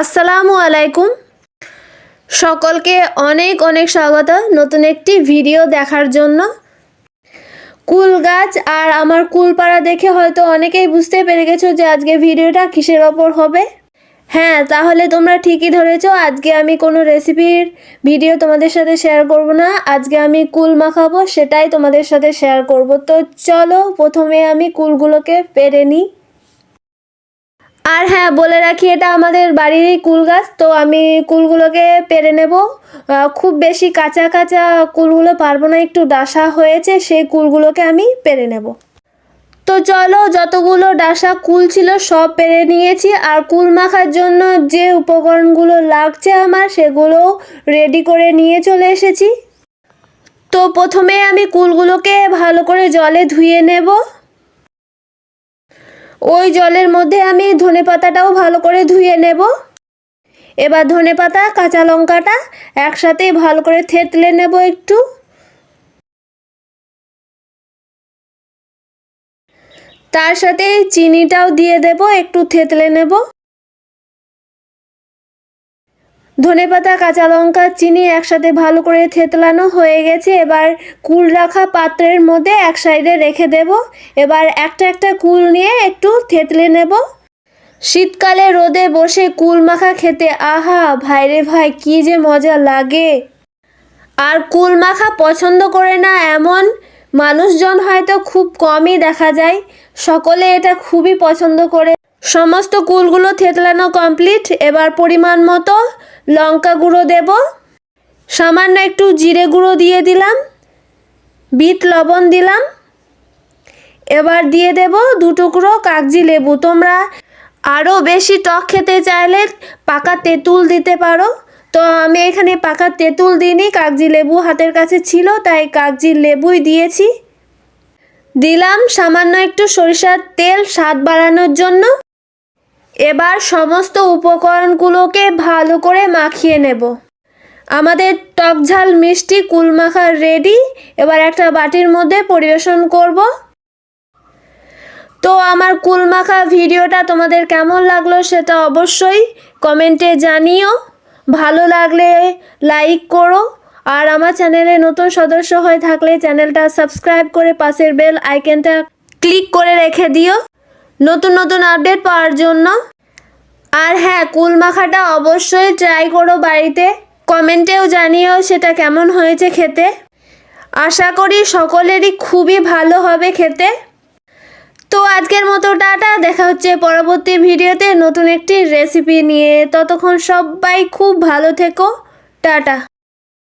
আসসালামু আলাইকুম। সকলকে অনেক অনেক স্বাগত নতুন একটি ভিডিও দেখার জন্য। কুল গাছ আর আমার কুলপাড়া দেখে হয়তো অনেকেই বুঝতে পেরে গেছো যে আজকে ভিডিওটা কিসের ওপর হবে। হ্যাঁ, তাহলে তোমরা ঠিকই ধরেছো। আজকে আমি কোনো রেসিপির ভিডিও তোমাদের সাথে শেয়ার করব না, আজকে আমি কুল মাখাবো, সেটাই তোমাদের সাথে শেয়ার করব। তো চলো প্রথমে আমি কুলগুলোকে পেরে নিই। আর হ্যাঁ, বলে রাখি এটা আমাদের বাড়িরই কুল গাছ, তো আমি কুলগুলোকে পেরে নেব। খুব বেশি কাঁচা কাঁচা কুলগুলো পারবো না, একটু ডাসা হয়েছে, সেই কুলগুলোকে আমি পেরে নেব। তো চলো, যতগুলো ডাসা কুল ছিল সব পেরে নিয়েছি। আর কুল মাখার জন্য যে উপকরণগুলো লাগছে আমার, সেগুলো রেডি করে নিয়ে চলে এসেছি। তো প্রথমে আমি কুলগুলোকে ভালো করে জলে ধুয়ে নেব। ওই জলের মধ্যে আমি ধনেপাতাটাও ভালো করে ধুয়ে নেব। এবার ধনেপাতা কাঁচা লঙ্কাটা একসাথে ভালো করে থেতলে নেব একটু। তার সাথে চিনিটাও দিয়ে দেব, একটু থেতলে নেব। ধনেপাতা কাঁচা লঙ্কা চিনি একসাথে ভালো করে থেতলানো হয়ে গেছে। এবার কুল রাখা পাত্রের মধ্যে এক সাইডে রেখে দেব। এবার একটা একটা কুল নিয়ে একটু থেতলে নেব। শীতকালে রোদে বসে কুল মাখা খেতে আহা ভাইরে ভাই, কি যে মজা লাগে। আর কুল মাখা পছন্দ করে না এমন মানুষজন হয়তো খুব কমই দেখা যায়। সকলে এটা খুবই পছন্দ করে। সমস্ত কুলগুলো থেতলানো কমপ্লিট। এবার পরিমাণ মতো লঙ্কা গুঁড়ো দেব, সামান্য একটু জিরে গুঁড়ো দিয়ে দিলাম, বিট লবণ দিলাম। এবার দিয়ে দেব 2 টুকরো কাগজি লেবু। তোমরা আরও বেশি টক খেতে চাইলে পাকা তেঁতুল দিতে পারো। তো আমি এখানে পাকা তেঁতুল দিইনি, কাগজি লেবু হাতের কাছে ছিল তাই কাগজি লেবুই দিয়েছি। দিলাম সামান্য একটু সরিষার তেল স্বাদ বাড়ানোর জন্য। এবার সমস্ত উপকরণগুলোকে ভালো করে মাখিয়ে নেব। আমাদের টক ঝাল মিষ্টি কুল মাখা রেডি। এবার একটা বাটির মধ্যে পরিবেশন করব। তো আমার কুল মাখা ভিডিওটা তোমাদের কেমন লাগলো সেটা অবশ্যই কমেন্টে জানিও। ভালো লাগলে লাইক করো, আর আমার চ্যানেলে নতুন সদস্য হয়ে থাকলে চ্যানেলটা সাবস্ক্রাইব করে পাশের বেল আইকনটা ক্লিক করে রেখে দিও নতুন নতুন আপডেট পাওয়ার জন্য। আর হ্যাঁ, কুল মাখাটা অবশ্যই ট্রাই করো বাড়িতে, কমেন্টেও জানিও সেটা কেমন হয়েছে খেতে। আশা করি সকলেরই খুবই ভালো হবে খেতে। তো আজকের মতো টাটা, দেখা হচ্ছে পরবর্তী ভিডিওতে নতুন একটি রেসিপি নিয়ে। ততক্ষণ সবাই খুব ভালো থেকো, টাটা।